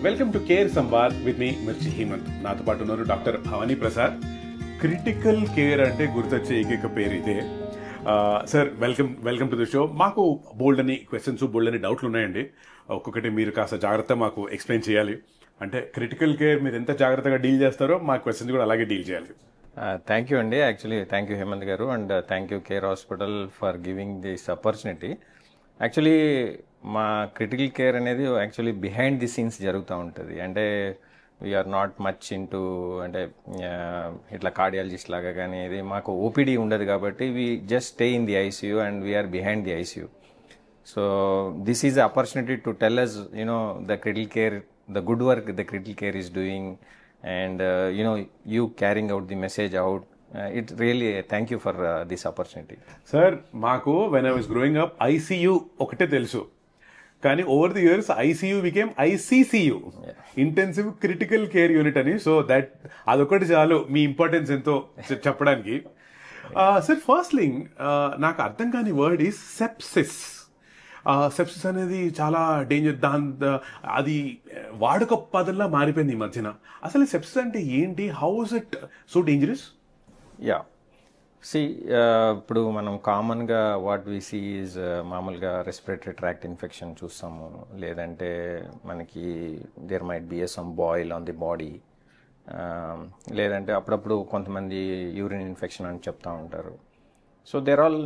Welcome to care Samvad with me Mirchi Hemanth. నాతో పాటు ఉన్నారు doctor Bhavani Prasad. Critical care అంటే గుర్తొచ్చే ఏకైక పేరు ఇదే. Sir welcome to the show. మాకు బోల్డ్ అని క్వశ్చన్స్, బోల్డ్ అని డౌట్లు ఉన్నాయండి. ఒక్కొక్కటి మీరు కాస్త జాగ్రత్త మాకు ఎక్స్ప్లెయిన్ చేయాలి. అంటే క్రిటికల్ కేర్ మీరు ఎంత జాగ్రత్తగా డీల్ చేస్తారో మా క్వశ్చన్స్ కూడా అలాగే డీల్ చేయాలి. థ్యాంక్ యూ అండి. యాక్చువల్లీ థ్యాంక్ యూ హేమంత్ గారు, and thank you care hospital for giving this opportunity. Actually మా క్రిటికల్ కేర్ అనేది యాక్చువల్లీ బిహైండ్ ది సీన్స్ జరుగుతూ ఉంటుంది. అంటే వీఆర్ నాట్ మచ్ ఇంటూ అంటే ఇట్లా కార్డియాలజిస్ట్ లాగా కానీ ఇది మాకు ఓపీడీ ఉండదు కాబట్టి we just stay in the ICU and we're behind the ICU. So this is the opportunity to tell us the critical care, the good work the critical care is doing, and you carrying out the message out. It really thank you for this opportunity. Sir, maku when I was growing up ICU okate telusu, కానీ over the years ICU became ICCU, intensive critical care unit అని. So that అదొకటి చాలు మీ importance ఎంతో చెప్పడానికి. Sir, first thing నాకు అర్థం కాని word is sepsis. Sepsis అనేది చాలా డేంజర్. అది వాడుక పదంలా మారిపోయింది ఈ మధ్యన. అసలు సెప్సిస్ అంటే ఏంటి? How is it so dangerous? Yeah, ఇప్పుడు మనం కామన్గా వాట్ వి సీ ఈజ్ మామూలుగా రెస్పిరేటరీ ట్రాక్ట్ ఇన్ఫెక్షన్ చూస్తాము, లేదంటే మనకి there might be some boil on the body, లేదంటే అప్పుడప్పుడు కొంతమంది యూరిన్ ఇన్ఫెక్షన్ అని చెప్తూ ఉంటారు. So they're all,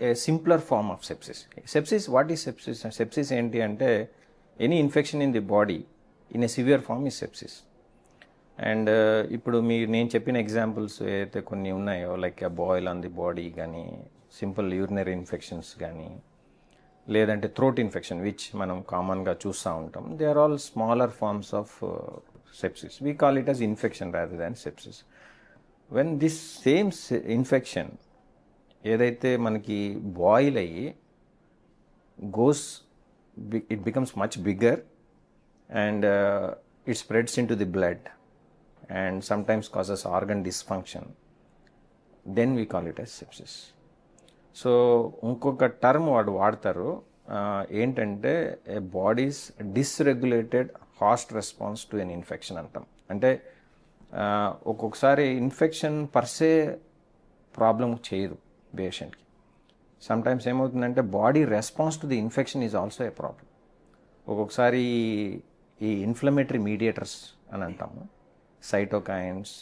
a simpler form of sepsis. Sepsis, what is sepsis? Sepsis enti ante any infection in the body in a severe form is sepsis. And ఇప్పుడు నేను చెప్పిన examples ఏదైతే కొన్ని ఉన్నాయో, like a boil on the body కానీ, simple urinary infections కానీ, లేదంటే throat infection which మనం కామన్గా చూస్తూ ఉంటాం, they are all smaller forms of sepsis. We call it as infection rather than sepsis. When this same infection ఏదైతే మనకి boil అయ్యి it becomes much bigger and it spreads into the blood and sometimes causes organ dysfunction, then we call it as sepsis. So ఇంకొక term వాడతారు ఏంటంటే a bodies dysregulated host response to an infection అంటాం. అంటే ఒక్కొక్కసారి infection per se problem చేయదు పేషెంట్కి. Sometimes ఏమవుతుందంటే body response to the infection is also a problem. ఒక్కొక్కసారి ఈ ఇన్ఫ్లమేటరీ మీడియేటర్స్ అని అంటాము, సైటోకైన్స్,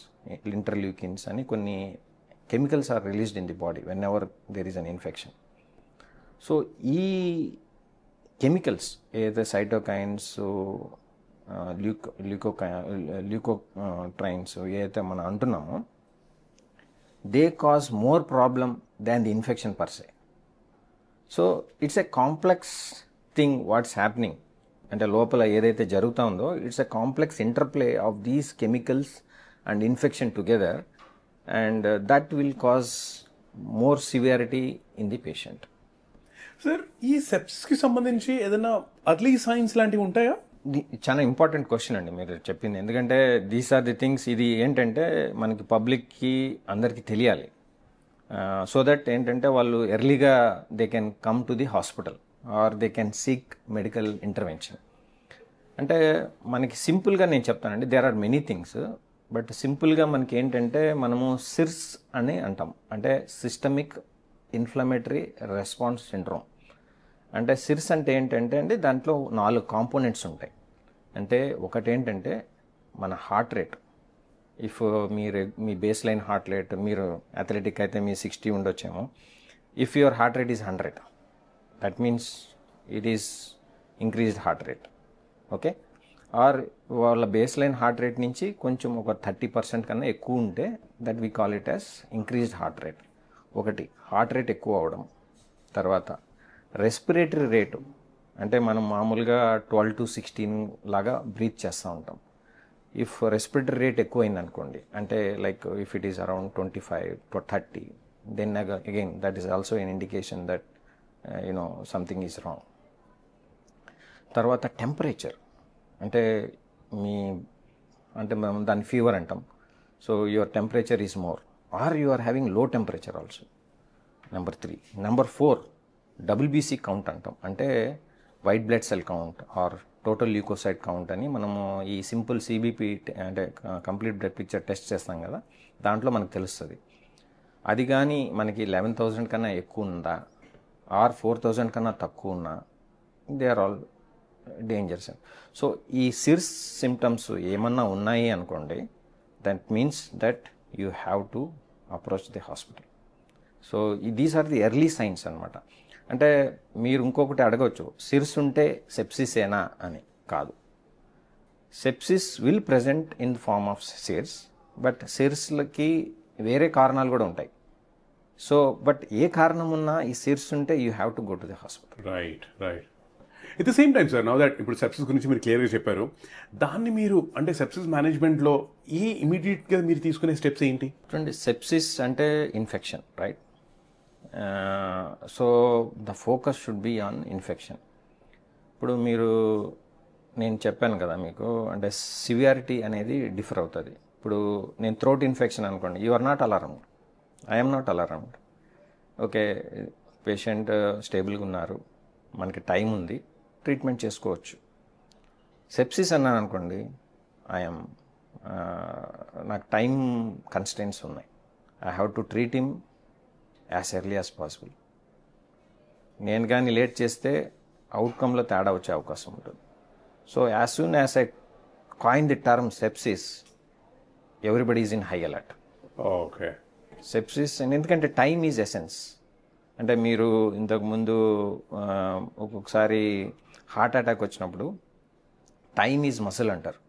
ఇంటర్ల్యూకిన్స్ అని కొన్ని chemicals are released in the body whenever there is an infection. So ఈ కెమికల్స్ ఏదైతే సైటోకైన్స్, ల్యూకోట్రైన్స్ ఏదైతే మనం అంటున్నామో, they cause more problem than the infection per se. So it's a complex thing what's happening. అంటే లోపల ఏదైతే జరుగుతూ ఉందో it's a complex interplay of these chemicals and infection together, and that will cause more severity in the patient. Sir, ఈ సెప్సిస్కి సంబంధించి ఏదైనా early science లాంటివి ఉంటాయా? చాలా ఇంపార్టెంట్ క్వశ్చన్ అండి మీరు చెప్పింది. ఎందుకంటే దీస్ ఆర్ ది థింగ్స్, ఇది ఏంటంటే మనకి పబ్లిక్కి అందరికీ తెలియాలి. సో దట్ ఏంటంటే వాళ్ళు ఎర్లీగా they can come to the hospital or they can seek medical intervention. అంటే మనకి సింపుల్గా నేను చెప్తానండి, there are many things, but సింపుల్గా మనకి ఏంటంటే మనము సిర్స్ అని అంటాం, అంటే సిస్టమిక్ ఇన్ఫ్లమేటరీ రెస్పాన్స్ సిండ్రోమ్. అంటే సిర్స్ అంటే ఏంటంటే అండి, దాంట్లో 4 కాంపోనెంట్స్ ఉంటాయి. అంటే ఒకటి ఏంటంటే మన హార్ట్ రేట్. ఇఫ్ మీ బేస్ లైన్ హార్ట్ రేట్, మీరు అథ్లెటిక్ అయితే మీ 60 ఉండొచ్చేమో. If your heart rate is 100, that means it is increased heart rate. Okay, or వాళ్ళ బేస్ లైన్ హార్ట్ రేట్ నుంచి కొంచెం ఒక 30% కన్నా ఎక్కువ ఉంటే that we call it as increased heart rate. ఒకటి హార్ట్ రేట్ ఎక్కువ అవడం. తర్వాత రెస్పిరేటరీ రేటు, అంటే మనం మామూలుగా 12 to 16 లాగా బ్రీత్ చేస్తూ ఉంటాం. ఇఫ్ రెస్పిరేటరీ రేట్ ఎక్కువైంది అనుకోండి, అంటే like if it is around 25 to 30, then again that is also an indication that something is wrong. తర్వాత టెంపరేచర్, అంటే మనం దాన్ని ఫీవర్ అంటాం. So your temperature is more or you are having low temperature also. Number 3. Number 4 WBC count అంటాం, అంటే white blood cell count or total leukocyte count అని మనము ఈ సింపుల్ సిబిపి అంటే కంప్లీట్ బ్లడ్ పిక్చర్ టెస్ట్ చేస్తాం కదా, దాంట్లో మనకు తెలుస్తుంది. అది కానీ మనకి 11,000 కన్నా ఎక్కువ ఉందా ఆర్ 4,000 కన్నా తక్కువ ఉన్నా they are all dangers. So ఈ సిర్స్ సిమ్టమ్స్ ఏమన్నా ఉన్నాయి అనుకోండి, that means that you have to approach the hospital. So these are the early signs అనమాట. అంటే మీరు ఇంకొకటి అడగవచ్చు, సిర్స్ ఉంటే సెప్సిస్ ఏనా అని. కాదు, sepsis will present in form of SIRS, but సిర్స్లకి వేరే కారణాలు కూడా ఉంటాయి. సో బట్ ఏ కారణం ఉన్నా ఈ సిర్స్ ఉంటే you have to go to the hospital. Right. At the same time sir, now that ఇప్పుడు సెప్సిస్ గురించి మీరు క్లియర్గా చెప్పారు, దాన్ని మీరు అంటే సెప్సిస్ మేనేజ్మెంట్లో ఇమీడియట్గా మీరు తీసుకునే స్టెప్స్ ఏంటి? చూడండి, సెప్సిస్ అంటే infection, right? So the focus should be on infection. ఇప్పుడు నేను చెప్పాను కదా మీకు, అంటే సివియారిటీ అనేది డిఫర్ అవుతుంది. ఇప్పుడు నేను థ్రోట్ ఇన్ఫెక్షన్ అనుకోండి, you are not alarmed, I'm not alarmed. Okay, patient స్టేబుల్గా ఉన్నారు, మనకి టైం ఉంది, ట్రీట్మెంట్ చేసుకోవచ్చు. సెప్సిస్ అన్నాను అనుకోండి, నాకు టైం కన్స్టెంట్స్ ఉన్నాయి, I have to treat him as early as possible. నేను కానీ లేట్ చేస్తే అవుట్కమ్లో తేడా వచ్చే అవకాశం ఉంటుంది. So as soon as I coin the term sepsis, everybody is in high alert. Okay, sepsis ఎందుకంటే టైమ్ ఈజ్ ఎసెన్స్. అంటే మీరు ఇంతకుముందు ఒక్కొక్కసారి హార్ట్ అటాక్ వచ్చినప్పుడు టైమ్ ఈజ్ మసిల్ అంటారు.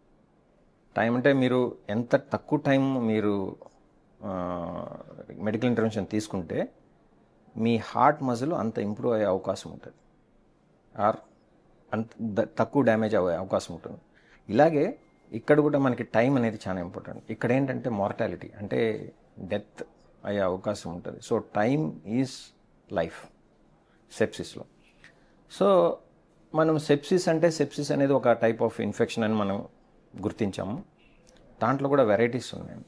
టైం అంటే మీరు ఎంత తక్కువ టైం మీరు మెడికల్ ఇంటర్వెన్షన్ తీసుకుంటే మీ హార్ట్ మజిల్ అంత ఇంప్రూవ్ అయ్యే అవకాశం ఉంటుంది, ఆర్ అంత తక్కువ డ్యామేజ్ అయ్యే అవకాశం ఉంటుంది. ఇలాగే ఇక్కడ కూడా మనకి టైం అనేది చాలా ఇంపార్టెంట్. ఇక్కడ ఏంటంటే మార్టాలిటీ అంటే డెత్ అయ్యే అవకాశం ఉంటుంది. సో టైమ్ ఈజ్ లైఫ్ సెప్సిస్లో. సో మనం సెప్సిస్ అనేది ఒక టైప్ ఆఫ్ ఇన్ఫెక్షన్ అని మనం గుర్తించాము. దాంట్లో కూడా వెరైటీస్ ఉన్నాయి.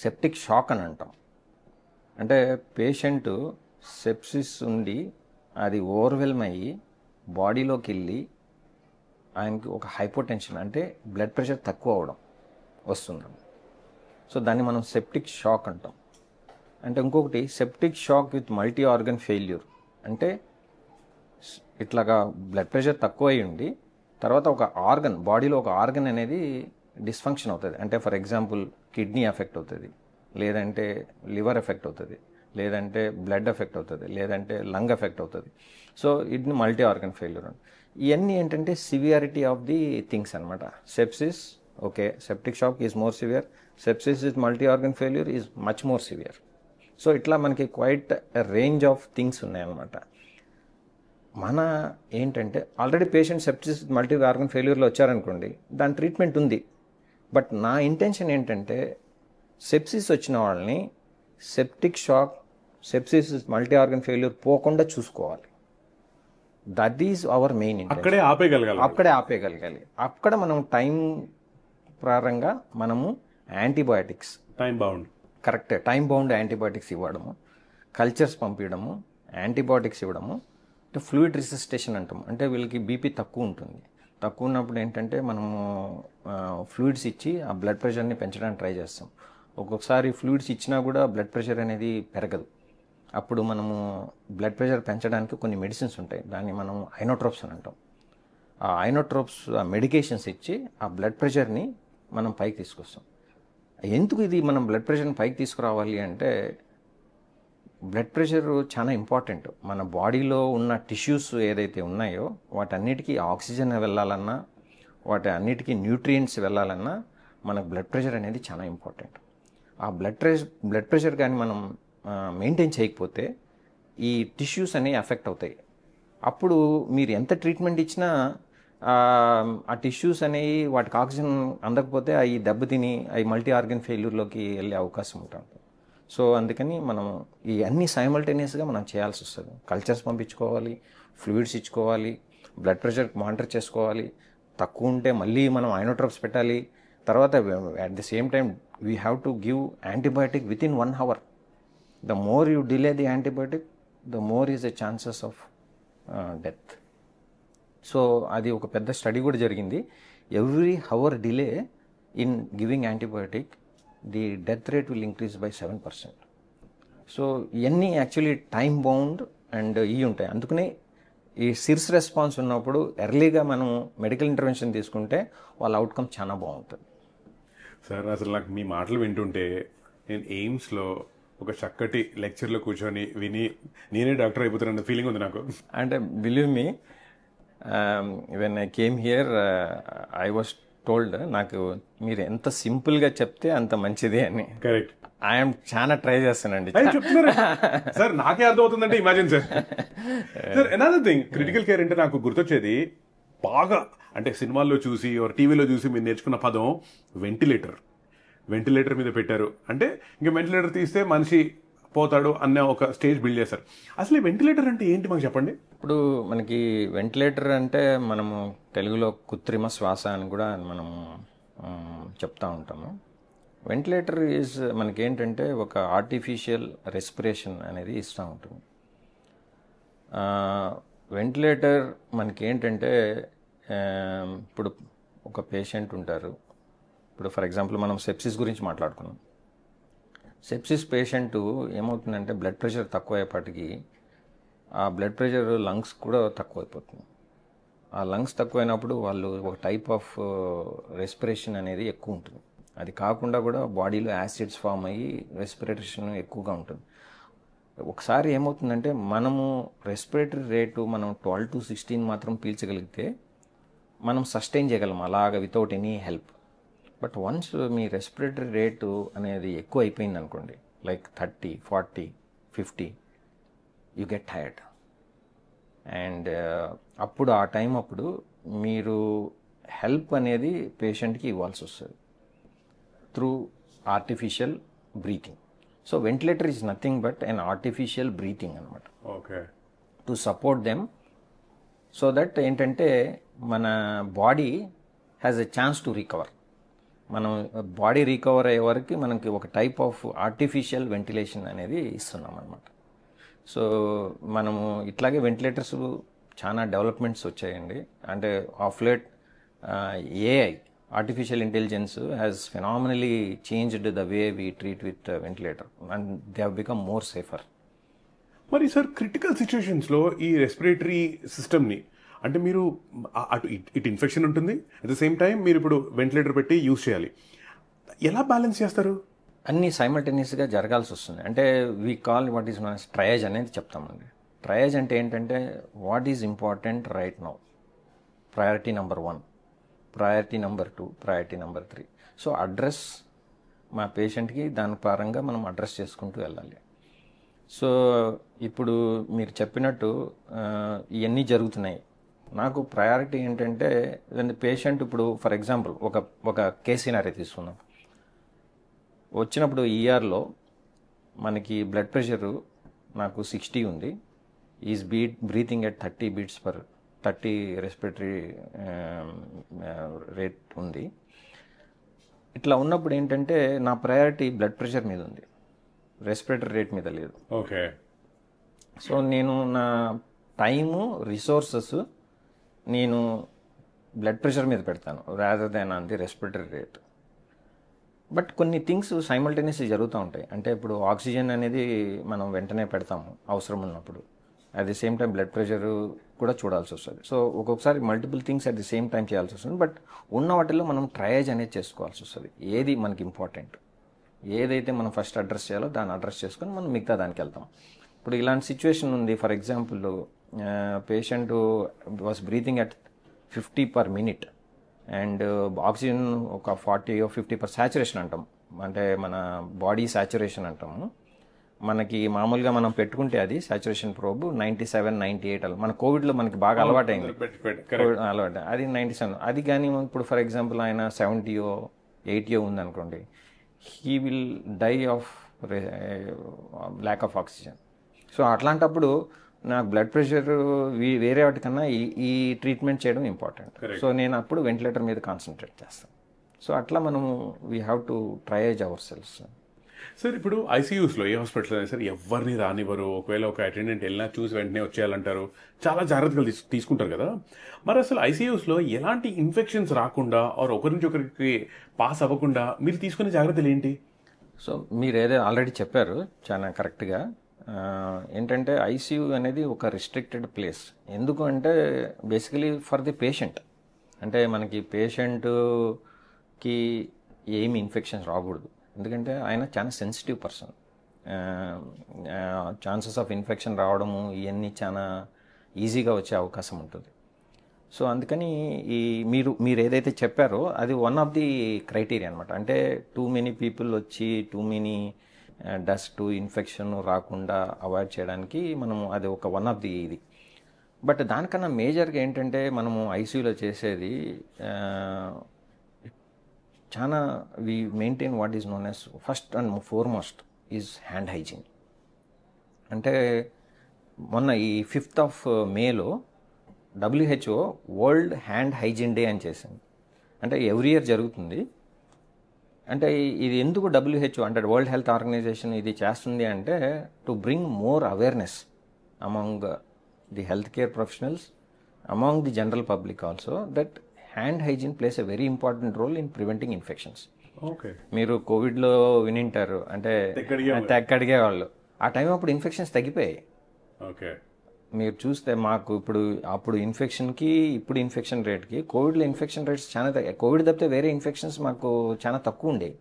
సెప్టిక్ షాక్ అని అంటాం. అంటే పేషెంట్ సెప్సిస్ ఉండి అది ఓవర్వెల్మ్ అయ్యి బాడీలోకి వెళ్ళి ఆయనకి ఒక హైపోటెన్షన్ అంటే బ్లడ్ ప్రెషర్ తక్కువ అవడం వస్తుంది. సో దాన్ని మనం సెప్టిక్ షాక్ అంటాం. అంటే ఇంకొకటి septic shock with multi organ failure. అంటే ఇట్లాగా బ్లడ్ ప్రెషర్ తక్కువ అయి ఉండి తర్వాత ఒక ఆర్గన్, బాడీలో ఒక ఆర్గన్ అనేది డిస్ఫంక్షన్ అవుతుంది. అంటే ఫర్ ఎగ్జాంపుల్ కిడ్నీ ఎఫెక్ట్ అవుతుంది, లేదంటే లివర్ ఎఫెక్ట్ అవుతుంది, లేదంటే బ్లడ్ ఎఫెక్ట్ అవుతుంది, లేదంటే లంగ్ ఎఫెక్ట్ అవుతుంది. సో ఇది మల్టీ ఆర్గన్ ఫెయిల్యూర్. ఇవన్నీ ఏంటంటే సివియారిటీ ఆఫ్ ది థింగ్స్ అనమాట. Sepsis okay, septic shock is more severe, sepsis with multi organ failure is much more severe. So ఇట్లా మనకి క్వైట్ రేంజ్ ఆఫ్ థింగ్స్ ఉన్నాయన్నమాట. మన ఏంటంటే already patient sepsis with multi organ ఫెయిల్యూర్లో వచ్చారనుకోండి, దాని treatment ఉంది. బట్ నా ఇంటెన్షన్ ఏంటంటే సెప్సిస్ వచ్చిన వాళ్ళని septic shock, sepsis with multi organ failure పోకుండా చూసుకోవాలి. That is our main intention. అక్కడే ఆపేయగలగాలి. అక్కడ మనం టైం ప్రారంగా మనము యాంటీబయాటిక్స్, కరెక్టే టైం బౌండ్ యాంటీబయాటిక్స్ ఇవ్వడము, కల్చర్స్ పంపించడము, యాంటీబయాటిక్స్ ఇవ్వడము, ఫ్లూయిడ్ రిసిస్టేషన్ అంటాము. అంటే వీళ్ళకి బీపీ తక్కువ ఉంటుంది. తక్కువ ఉన్నప్పుడు ఏంటంటే మనము ఫ్లూయిడ్స్ ఇచ్చి ఆ బ్లడ్ ప్రెషర్ని పెంచడానికి ట్రై చేస్తాం. ఒక్కొక్కసారి ఫ్లూయిడ్స్ ఇచ్చినా కూడా బ్లడ్ ప్రెషర్ అనేది పెరగదు. అప్పుడు మనము బ్లడ్ ప్రెషర్ పెంచడానికి కొన్ని మెడిసిన్స్ ఉంటాయి, దాన్ని మనం ఐనోట్రోప్స్ అని అంటాం. ఆ ఐనోట్రోప్స్ ఆ మెడికేషన్స్ ఇచ్చి ఆ బ్లడ్ ప్రెషర్ని మనం పైకి తీసుకొస్తాం. ఎందుకు ఇది మనం బ్లడ్ ప్రెషర్ని పైకి తీసుకురావాలి అంటే, బ్లడ్ ప్రెషర్ చాలా ఇంపార్టెంట్. మన బాడీలో ఉన్న టిష్యూస్ ఏదైతే ఉన్నాయో వాటన్నిటికీ ఆక్సిజన్ వెళ్ళాలన్నా, వాటి అన్నిటికీ న్యూట్రియంట్స్ వెళ్ళాలన్నా మనకు బ్లడ్ ప్రెషర్ అనేది చాలా ఇంపార్టెంట్. ఆ బ్లడ్ ప్రెషర్ కానీ మనం మెయింటైన్ చేయకపోతే ఈ టిష్యూస్ అనేవి ఎఫెక్ట్ అవుతాయి. అప్పుడు మీరు ఎంత ట్రీట్మెంట్ ఇచ్చినా ఆ టిష్యూస్ అనేవి వాటికి ఆక్సిజన్ అందకపోతే అవి దెబ్బతిని అవి మల్టీ ఆర్గన్ ఫెయిల్యూర్లోకి వెళ్ళే అవకాశం ఉంటుంది. సో అందుకని మనం ఈ అన్ని సైమల్టేనియస్గా మనం చేయాల్సి వస్తుంది. కల్చర్స్ పంపించుకోవాలి, ఫ్లూయిడ్స్ ఇచ్చుకోవాలి, బ్లడ్ ప్రెషర్ మానిటర్ చేసుకోవాలి. తక్కువ ఉంటే మళ్ళీ మనం ఐనోట్రోప్స్ పెట్టాలి. తర్వాత at the same time we have to give antibiotic with in 1 hour. The more you delay the antibiotic, the more is the chances of death. So అది ఒక పెద్ద స్టడీ కూడా జరిగింది. Every hour delay in giving antibiotic the death rate will increase by 7%. So ఇవన్నీ actually time bound and ఇవి ఉంటాయి. అందుకనే ఈ సిర్స్ రెస్పాన్స్ ఉన్నప్పుడు ఎర్లీగా మనం మెడికల్ ఇంటర్వెన్షన్ తీసుకుంటే వాళ్ళ అవుట్కమ్ చాలా బాగుంటుంది. సార్ అసలు నాకు మీ మాటలు వింటుంటే నేను ఎయిమ్స్లో ఒక చక్కటి లెక్చర్లో కూర్చొని విని నేనే డాక్టర్ అయిపోతానన్న ఫీలింగ్ ఉంది నాకు. అంటే believe me, when I came here I was told, నాకు మీరు ఎంత సింపుల్గా చెప్తే అంత మంచిది అని. కరెక్ట్. ఐఎమ్ చాలా ట్రై చేస్తానండి. చెప్తున్నారు సార్, నాకే అర్థమవుతుందంటే imagine sir. Sir another thing, critical care అంటే నాకు గుర్తొచ్చేది బాగా, అంటే సినిమాల్లో చూసి టీవీలో చూసి మీరు నేర్చుకున్న పదం వెంటిలేటర్. వెంటిలేటర్ మీద పెట్టారు అంటే ఇంకా వెంటిలేటర్ తీస్తే మనిషి పోతాడు అన్న ఒక స్టేజ్ బిల్డ్ చేశారు. అసలు ఈ వెంటిలేటర్ అంటే ఏంటి మాకు చెప్పండి. ఇప్పుడు మనకి వెంటిలేటర్ అంటే మనము తెలుగులో కృత్రిమ శ్వాస అని కూడా మనము చెప్తా ఉంటాము. వెంటిలేటర్ ఈజ్ మనకేంటంటే ఒక ఆర్టిఫిషియల్ రెస్పిరేషన్ అనేది ఇస్తూ ఉంటుంది. వెంటిలేటర్ మనకేంటంటే ఇప్పుడు ఒక పేషెంట్ ఉంటారు. ఇప్పుడు ఫర్ ఎగ్జాంపుల్ మనం సెప్సిస్ గురించి మాట్లాడుకున్నాం. సెప్సిస్ పేషెంట్ ఏమవుతుందంటే బ్లడ్ ప్రెషర్ తక్కువయ్యేపటికి ఆ బ్లడ్ ప్రెషర్ లంగ్స్ కూడా తక్కువైపోతుంది. ఆ లంగ్స్ తక్కువైనప్పుడు వాళ్ళు ఒక టైప్ ఆఫ్ రెస్పిరేషన్ అనేది ఎక్కువ ఉంటుంది. అది కాకుండా కూడా బాడీలో యాసిడ్స్ ఫామ్ అయ్యి రెస్పిరేషన్ ఎక్కువగా ఉంటుంది. ఒకసారి ఏమవుతుందంటే మనము రెస్పిరేటరీ రేటు మనం 12 to 16 మాత్రం పీల్చగలిగితే మనం సస్టైన్ చేయగలం అలాగా without any help. But once me respiratory rate అనేది ఎక్కువ అయిపోయింది అనుకోండి, like 30, 40, 50, you get tired. And అప్పుడు ఆ టైం అప్పుడు మీరు హెల్ప్ అనేది పేషెంట్కి ఇవ్వాల్సి వస్తుంది through artificial breathing. So ventilator is nothing but an artificial breathing అనమాట. Okay. To support them so that ఏంటంటే మన body has a chance to recover. మనం బాడీ రికవర్ అయ్యే వరకు మనకి ఒక టైప్ ఆఫ్ ఆర్టిఫిషియల్ వెంటిలేషన్ అనేది ఇస్తున్నాం అనమాట. సో మనము ఇట్లాగే వెంటిలేటర్స్ చాలా డెవలప్మెంట్స్ వచ్చాయండి. అంటే of late AI artificial intelligence has phenomenally changed the way we treat with ventilator and they have become more safer. మరి సార్ క్రిటికల్ సిచ్యువేషన్స్లో ఈ రెస్పిరేటరీ సిస్టమ్ని అంటే మీరు అటు ఇటు ఇన్ఫెక్షన్ ఉంటుంది, అట్ ద సేమ్ టైం మీరు ఇప్పుడు వెంటిలేటర్ పెట్టి యూజ్ చేయాలి, ఎలా బ్యాలెన్స్ చేస్తారు? అన్నీ సైమల్టేనియస్గా జరగాల్సి వస్తుంది. అంటే we call what is known as triage అనేది చెప్తామండి. ట్రయేజ్ అంటే ఏంటంటే what is important right now, priority number 1, priority number 2, priority number 3. So address మా పేషెంట్కి దాని పరంగా మనం అడ్రస్ చేసుకుంటూ వెళ్ళాలి. సో ఇప్పుడు మీరు చెప్పినట్టు ఇవన్నీ జరుగుతున్నాయి. నాకు ప్రయారిటీ ఏంటంటే పేషెంట్ ఇప్పుడు ఫర్ ఎగ్జాంపుల్ ఒక కేస్ సినారీ తీసుకుందాం. వచ్చినప్పుడు ఈఆర్లో మనకి బ్లడ్ ప్రెషరు నాకు 60 ఉంది, is breathing at 30 beats per 30 respiratory rate ఉంది. ఇట్లా ఉన్నప్పుడు ఏంటంటే నా ప్రయారిటీ బ్లడ్ ప్రెషర్ మీద ఉంది, రెస్పిరేటరీ రేట్ మీద లేదు. ఓకే. సో నేను నా టైము రిసోర్సెస్ నేను బ్లడ్ ప్రెషర్ మీద పెడతాను rather than on the respiratory rate. But కొన్ని థింగ్స్ సైమల్టేనియస్లీ జరుగుతూ ఉంటాయి. అంటే ఇప్పుడు ఆక్సిజన్ అనేది మనం వెంటనే పెడతాము అవసరం ఉన్నప్పుడు, at the same time blood pressure కూడా చూడాల్సి వస్తుంది. సో ఒక్కొక్కసారి multiple things at the same time చేయాల్సి వస్తుంది. బట్ ఉన్న వాటిల్లో మనం ట్రయేజ్ అనేది చేసుకోవాల్సి వస్తుంది. ఏది మనకి ఇంపార్టెంట్, ఏదైతే మనం ఫస్ట్ అడ్రస్ చేయాలో దాన్ని అడ్రస్ చేసుకొని మనం మిగతా దానికి వెళ్తాం. ఇప్పుడు ఇలాంటి సిచ్యువేషన్ ఉంది. For example patient was breathing at 50 per minute and oxygen ఒక 40 or 50 సాచురేషన్ అంటాం, అంటే మన బాడీ సాచురేషన్ అంటాము. మనకి మామూలుగా మనం పెట్టుకుంటే అది సాచురేషన్ ప్రోబ్ 97, 98 అలా. మన కోవిడ్లో మనకి బాగా అలవాటైంది, అలవాటు అది 97. అది కానీ ఇప్పుడు ఫర్ ఎగ్జాంపుల్ ఆయన 70 or 80 ఉందనుకోండి, he will die of lack of oxygen. So అట్లాంటప్పుడు నాకు బ్లడ్ ప్రెషర్ వేరే వాటికన్నా ఈ ట్రీట్మెంట్ చేయడం ఇంపార్టెంట్. సో నేను అప్పుడు వెంటిలేటర్ మీద కాన్సన్ట్రేట్ చేస్తాను. సో అట్లా మనము we have to triage our cells. Sir ఇప్పుడు ఐసీయూస్లో ఏ హాస్పిటల్ అయినా సరే ఎవరిని రానివ్వరు, ఒకవేళ ఒక అటెండెంట్ వెళ్ళినా చూసి వెంటనే వచ్చేయాలంటారు, చాలా జాగ్రత్తలు తీసుకుంటారు కదా. మరి అసలు ఐసీయూస్లో ఎలాంటి ఇన్ఫెక్షన్స్ రాకుండా ఆర్ ఒకరి నుంచి ఒకరికి పాస్ అవ్వకుండా మీరు తీసుకునే జాగ్రత్తలు ఏంటి? సో మీరు ఏదో ఆల్రెడీ చెప్పారు చాలా కరెక్ట్గా. ఏంటంటే ఐసీయూ అనేది ఒక రిస్ట్రిక్టెడ్ ప్లేస్. ఎందుకు అంటే బేసికలీ ఫర్ ది పేషెంట్. అంటే మనకి పేషెంట్కి ఏమి ఇన్ఫెక్షన్స్ రాకూడదు, ఎందుకంటే ఆయన చాలా sensitive person. Chances of infection రావడము ఇవన్నీ చాలా ఈజీగా వచ్చే అవకాశం ఉంటుంది. సో అందుకని మీరు ఏదైతే చెప్పారో అది వన్ ఆఫ్ ది క్రైటీరియా అనమాట. అంటే టూ మెనీ పీపుల్ వచ్చి టూ మెనీ డస్ట్ ఇన్ఫెక్షన్ రాకుండా అవాయిడ్ చేయడానికి మనము అది ఒక వన్ ఆఫ్ ది ఇది. బట్ దానికన్నా మేజర్గా ఏంటంటే మనము ఐసీయూలో చేసేది చాలా we maintain what is known as first and foremost is hand hygiene. అంటే మొన్న ఈ 5th మేలో WHO world hand hygiene day అని చేసింది. అంటే ఎవ్రీ ఇయర్ జరుగుతుంది. అంటే ఇది ఎందుకు WHO అంటే వరల్డ్ హెల్త్ ఆర్గనైజేషన్ ఇది చేస్తుంది అంటే to bring more awareness among the health care professionals, among the general public also, that hand hygiene plays a very important role in preventing infections. మీరు కోవిడ్లో వినింటారు, అంటే తెక్కడిగే వాళ్ళు ఆ టైం అప్పుడు ఇన్ఫెక్షన్స్ తగ్గిపోయాయి. మీరు చూస్తే మాకు అప్పుడు ఇన్ఫెక్షన్కి ఇప్పుడు ఇన్ఫెక్షన్ రేట్కి కోవిడ్లో ఇన్ఫెక్షన్ రేట్స్ చాలా కోవిడ్ తప్పితే వేరే ఇన్ఫెక్షన్స్ మాకు చాలా తక్కువ ఉండేవి.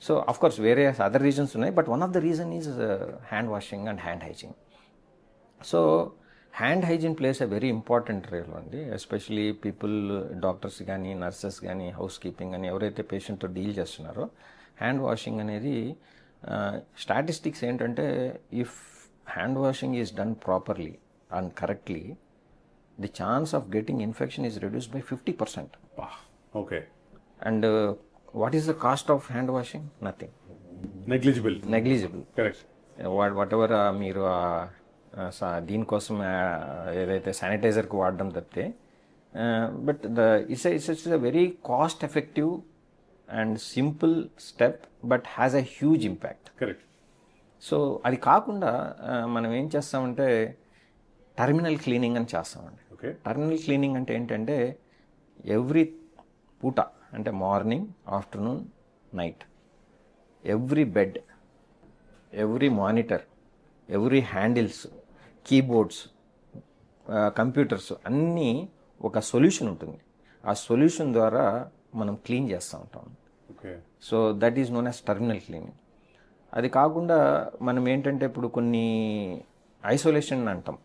సో అఫ్ కోర్స్ వేరే అదర్ రీజన్స్ ఉన్నాయి, but one of the reason is hand washing and hand hygiene. So hand hygiene plays a very important role అండి. ఎస్పెషలీ పీపుల్, డాక్టర్స్ కానీ నర్సెస్ కానీ హౌస్ కీపింగ్ కానీ ఎవరైతే పేషెంట్తో డీల్ చేస్తున్నారో hand washing అనేది స్టాటిస్టిక్స్ ఏంటంటే if hand washing is done properly and correctly, the chance of getting infection is reduced by 50%. Okay. And what is the cost of hand washing? Nothing. Negligible. Correct. Whatever మీరు దీనికోసం ఏదైతే శానిటైజర్కి వాడడం తప్పితే, but it's a very cost effective and simple step but has a huge impact. Correct. So అది కాకుండా మనం ఏం చేస్తామంటే టర్మినల్ క్లీనింగ్ అని చేస్తామండి. టర్మినల్ క్లీనింగ్ అంటే ఏంటంటే ఎవ్రీ పూట, అంటే morning, afternoon, night, every bed, every monitor, every handles, keyboards, computers అన్నీ ఒక సొల్యూషన్ ఉంటుంది. ఆ సొల్యూషన్ ద్వారా మనం క్లీన్ చేస్తూ ఉంటాం. So that is known as terminal cleaning. అది కాకుండా మనం ఏంటంటే ఇప్పుడు కొన్ని ఐసోలేషన్ అంటాం.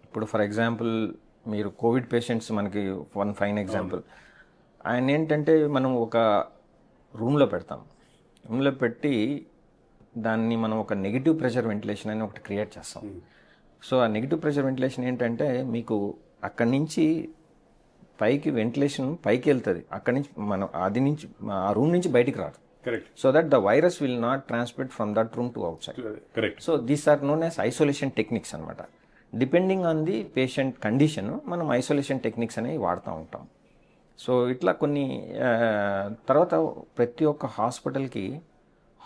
ఇప్పుడు ఫర్ ఎగ్జాంపుల్ మీరు కోవిడ్ పేషెంట్స్, మనకి వన్ ఫైన్ ఎగ్జాంపుల్, ఆయన ఏంటంటే మనం ఒక రూమ్లో పెడతాం. రూమ్లో పెట్టి దాన్ని మనం ఒక నెగిటివ్ ప్రెషర్ వెంటిలేషన్ అని ఒకటి క్రియేట్ చేస్తాం. సో ఆ నెగిటివ్ ప్రెషర్ వెంటిలేషన్ ఏంటంటే మీకు అక్కడి నుంచి పైకి వెంటిలేషన్ పైకి వెళ్తుంది, అక్కడి నుంచి మనం ఆ రూమ్ నుంచి బయటికి రాదు. Correct. So that the virus will not transmit from that room to outside. Correct. So these are known as isolation techniques anamata. Depending on the patient condition, మనం isolation techniques అనేవి వాడుతూ ఉంటాం. సో ఇట్లా కొన్ని తర్వాత ప్రతి ఒక్క హాస్పిటల్కి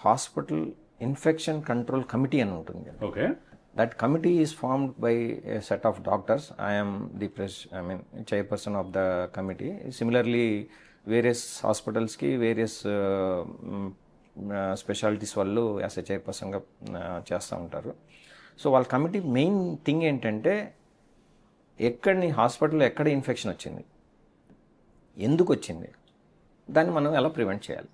హాస్పిటల్ ఇన్ఫెక్షన్ కంట్రోల్ కమిటీ అని ఉంటుంది. Okay. That committee is formed by a set of doctors. I am the chairperson of the committee. Similarly, various హాస్పిటల్స్కి వేరియస్ స్పెషాలిటీస్ వాళ్ళు యాజ్ ఎ చైర్పర్సన్గా చేస్తూ ఉంటారు. సో వాళ్ళ కమిటీ మెయిన్ థింగ్ ఏంటంటే హాస్పిటల్లో ఎక్కడ ఇన్ఫెక్షన్ వచ్చింది, ఎందుకు వచ్చింది, దాన్ని మనం ఎలా ప్రివెంట్ చేయాలి,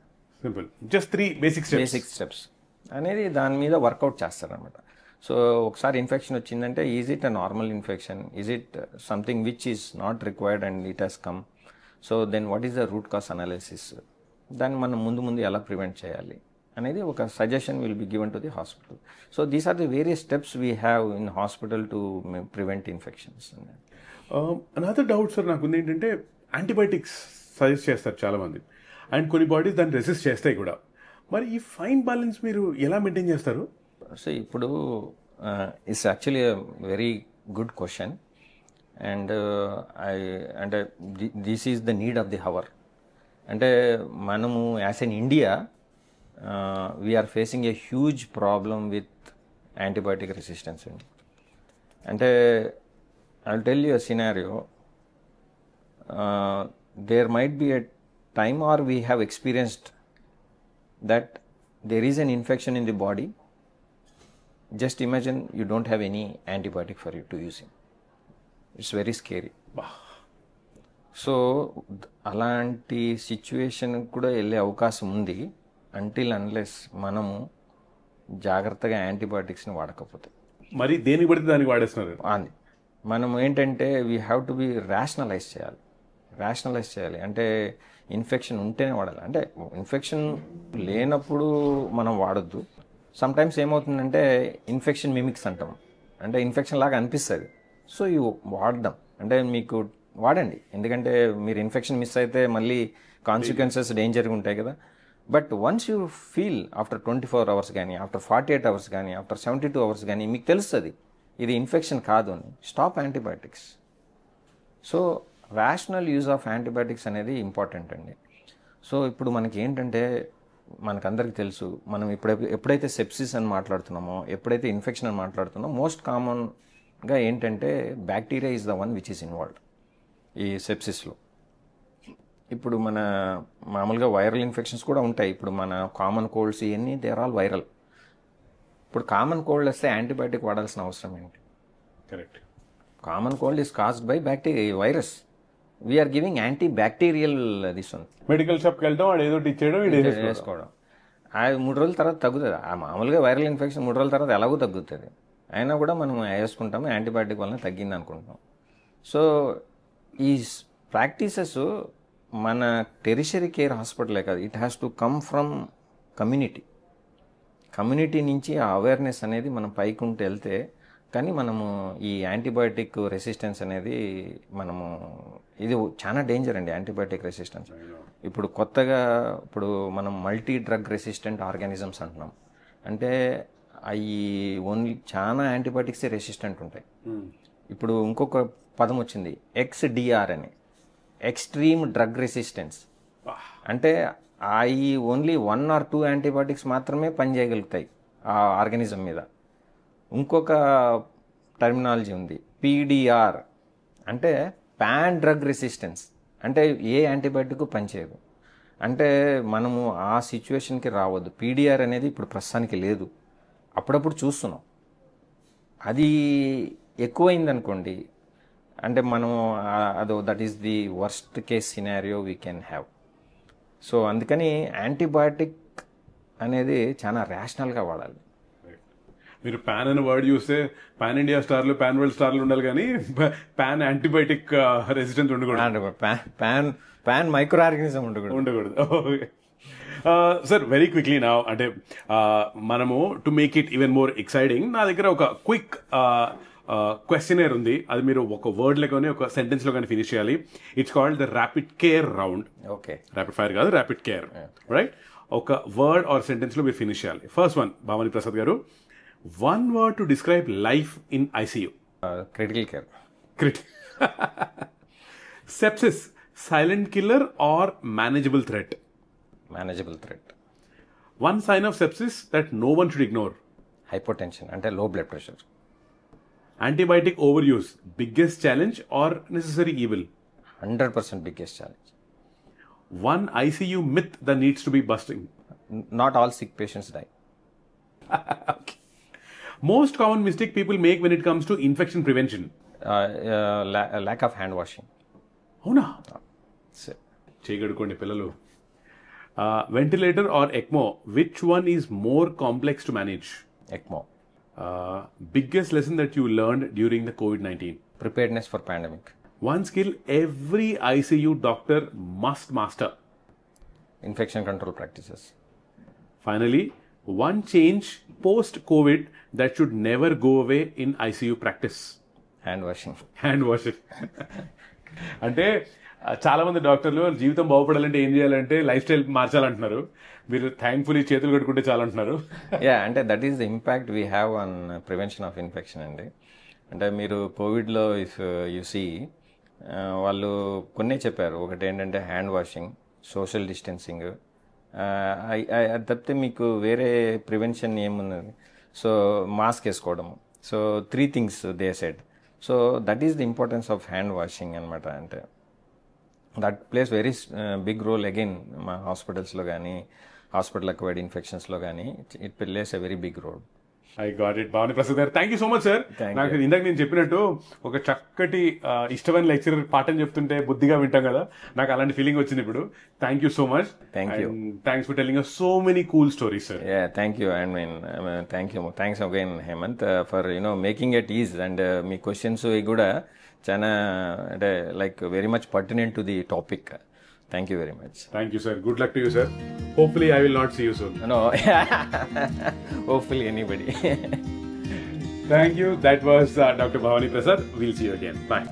సింపుల్, జస్ట్ 3 బేసిక్ స్టెప్స్ అనేది దాని మీద వర్కౌట్ చేస్తారనమాట. సో ఒకసారి ఇన్ఫెక్షన్ వచ్చిందంటే is it a normal infection, is it something which is not required and it has come. So then what is the root cause analysis, దాన్ని మనం ముందు ఎలా ప్రివెంట్ చేయాలి అనేది ఒక suggestion will be given to the hospital. So these are the various steps we have in hospital to prevent infections. Another doubt sir నాకు ఉంది ఏంటంటే, యాంటీబయాటిక్స్ సజెస్ట్ చేస్తారు చాలామంది, అండ్ కొన్ని బాడీస్ దాన్ని రెసిస్ట్ చేస్తాయి కూడా. మరి ఈ ఫైన్ బ్యాలెన్స్ మీరు ఎలా మెయింటైన్ చేస్తారు? సో ఇప్పుడు it's actually very good question. అంటే this is the need of the hour. అంటే మనము as an India we're facing a huge problem with antibiotic resistance అండి. అంటే I will tell you a scenario. There might be a time or we have experienced that there is an infection in the body. Just imagine you don't have any antibiotic for you to use it. It's very scary. So అలాంటి situation కూడా వెళ్ళే అవకాశం ఉంది until unless మనము జాగ్రత్తగా యాంటీబయాటిక్స్ని వాడకపోతే. మరి దేనికి పడితే దానికి వాడేస్తున్నారు. అది మనం ఏంటంటే we have to be rationalise చేయాలి. అంటే ఇన్ఫెక్షన్ ఉంటేనే వాడాలి. అంటే ఇన్ఫెక్షన్ లేనప్పుడు మనం వాడొద్దు. సమ్టైమ్స్ ఏమవుతుందంటే ఇన్ఫెక్షన్ మిమిక్స్ అంటాం, అంటే ఇన్ఫెక్షన్ లాగా అనిపిస్తుంది. సో ఇవి వాడదాం అంటే మీకు వాడండి, ఎందుకంటే మీరు ఇన్ఫెక్షన్ మిస్ అయితే మళ్ళీ కాన్సిక్వెన్సెస్ డేంజర్గా ఉంటాయి కదా. But once you feel after 24 hours కానీ, ఆఫ్టర్ 48 hours కానీ, ఆఫ్టర్ 72 hours కానీ మీకు తెలుస్తుంది ఇది ఇన్ఫెక్షన్ కాదు అని, stop antibiotics. So rational use of antibiotics అనేది ఇంపార్టెంట్ అండి. సో ఇప్పుడు మనకి ఏంటంటే మనకందరికీ తెలుసు, మనం ఎప్పుడైతే సెప్సిస్ అని మాట్లాడుతున్నామో, ఎప్పుడైతే ఇన్ఫెక్షన్ అని మాట్లాడుతున్నామో, మోస్ట్ కామన్గా ఏంటంటే bacteria is the one which is involved ఈ సెప్సిస్లో. ఇప్పుడు మన మామూలుగా వైరల్ ఇన్ఫెక్షన్స్ కూడా ఉంటాయి. ఇప్పుడు మన కామన్ కోల్డ్స్ ఇవన్నీ దే ఆర్ ఆల్ వైరల్. ఇప్పుడు కామన్ కోల్డ్ వస్తే యాంటీబయాటిక్ వాడాల్సిన అవసరం ఏంటి? Correct. Common cold is caused by bacteria virus. We're giving anti bacterial this one. Medical షాప్కి వెళ్తాం, వాడు ఏదో ఇచ్చేయడం వేసుకోవడం, అది 3 రోజుల తర్వాత తగ్గుతుంది. ఆ మామూలుగా వైరల్ ఇన్ఫెక్షన్ 3 రోజుల తర్వాత ఎలాగో తగ్గుతుంది, అయినా కూడా మనం వేసుకుంటాము, యాంటీబయాటిక్ వల్ల తగ్గింది అనుకుంటాం. సో ఈ ప్రాక్టీసెస్ మన టెరిషరీ కేర్ హాస్పిటలే కాదు, it has to come from community నుంచి ఆ అవేర్నెస్ అనేది మనం పైకి ఉంటూ వెళ్తే కానీ మనము ఈ యాంటీబయాటిక్ రెసిస్టెన్స్ అనేది మనము ఇది చాలా డేంజర్ అండి యాంటీబయాటిక్ రెసిస్టెన్స్. ఇప్పుడు కొత్తగా ఇప్పుడు మనం మల్టీ డ్రగ్ రెసిస్టెంట్ ఆర్గానిజమ్స్ అంటున్నాం. అంటే అవి ఓన్లీ చాలా యాంటీబయాటిక్సే రెసిస్టెంట్ ఉంటాయి. ఇప్పుడు ఇంకొక పదం వచ్చింది XDR అని, ఎక్స్ట్రీమ్ డ్రగ్ రెసిస్టెన్స్. అంటే అవి ఓన్లీ 1 or 2 యాంటీబయాటిక్స్ మాత్రమే పనిచేయగలుగుతాయి ఆ ఆర్గానిజం మీద. ఇంకొక టర్మినాలజీ ఉంది PDR, అంటే పాన్ డ్రగ్ రెసిస్టెన్స్, అంటే ఏ యాంటీబయాటిక్ పనిచేయదు. అంటే మనము ఆ సిచ్యువేషన్కి రావద్దు. PDR అనేది ఇప్పుడు ప్రస్తుతానికి లేదు, అప్పుడప్పుడు చూస్తున్నాం. అది ఎక్కువైందనుకోండి అంటే మనము that is the worst case scenario we can have. So అందుకని యాంటీబయాటిక్ అనేది చాలా ర్యాషనల్గా వాడాలి. మీరు పాన్ అనే వర్డ్ చూస్తే పాన్ ఇండియా స్టార్లు, పాన్ వరల్డ్ స్టార్లు ఉండాలి, కానీ పాన్ యాంటీబయాటిక్ రెసిస్టెన్స్ ఉండకూడదు, పాన్ మైక్రో ఆర్గానిజం ఉండకూడదు. సార్, వెరీ క్విక్లీ నా అంటే మనము to make it even more exciting, నా దగ్గర ఒక క్విక్ క్వశ్చనర్ ఉంది. అది మీరు ఒక వర్డ్ లో కానీ ఒక సెంటెన్స్ లో కానీ ఫినిష్ చేయాలి. It's called the rapid care round. Okay, rapid fire కాదు, ర్యాపిడ్ కేర్, రైట్? ఒక వర్డ్ ఆర్ సెంటెన్స్ లో మీరు ఫినిష్ చేయాలి. ఫస్ట్ వన్, భావని ప్రసాద్ గారు, one word to describe life in ICU. Critical care. Sepsis, silent killer or manageable threat? Manageable threat. One sign of sepsis that no one should ignore. Hypotension, ante low blood pressure. Antibiotic overuse, biggest challenge or necessary evil? 100% biggest challenge. One ICU myth that needs to be busting. Not all sick patients die. Okay. Most common mistake people make when it comes to infection prevention? Lack of hand washing. అవునా? చేయగడుకోండి పిల్లలు. Ventilator or ECMO, which one is more complex to manage? ECMO. Biggest lesson that you learned during the COVID-19? Preparedness for pandemic. One skill every ICU doctor must master? Infection control practices. Finally, one change post-COVID that should never go away in ICU practice? Hand washing. అంటే చాలా మంది డాక్టర్లు జీవితం బాగుపడాలంటే ఏం చేయాలంటే life style మార్చాలంటున్నారు. మీరు thankfully చేతులు కట్టుకుంటే చాలా అంటున్నారు. అంటే that is the impact we have on prevention of infection అండి. అంటే మీరు కోవిడ్లో ఇఫ్ యు సీ వాళ్ళు కొన్నే చెప్పారు. ఒకటి ఏంటంటే హ్యాండ్ వాషింగ్, సోషల్ డిస్టెన్సింగ్, అది తప్పితే మీకు వేరే ప్రివెన్షన్ ఏమున్నది? సో మాస్క్ వేసుకోవడము. So 3 things they said. So that is the importance of hand washing అనమాట. అంటే that plays very big role again మా హాస్పిటల్స్లో కానీ హాస్పిటల్ అక్వైర్డ్ ఇన్ఫెక్షన్స్లో కానీ it plays a very big role. I got it. Bhavani Prasad గారు, thank you so much sir. నాకు ఇందాక నేను చెప్పినట్టు ఒక చక్కటి ఇష్టమైన లెక్చరర్ పాఠం చెప్తుంటే బుద్ధిగా వింటాం కదా, నాకు అలాంటి ఫీలింగ్ వచ్చింది ఇప్పుడు. Thank you so much. Thank you. Thanks for telling us so many cool stories, sir. Yeah, thank you. I mean, thank you. Thanks again, Hemant, for making it easy, and me questions కూడా చాలా అంటే like very much pertinent to the topic. Thank you very much. Thank you, sir. Good luck to you, sir. Hopefully, I will not see you soon. No, hopefully anybody. Thank you. That was Dr. Bhavani Prasad. We'll see you again. Bye.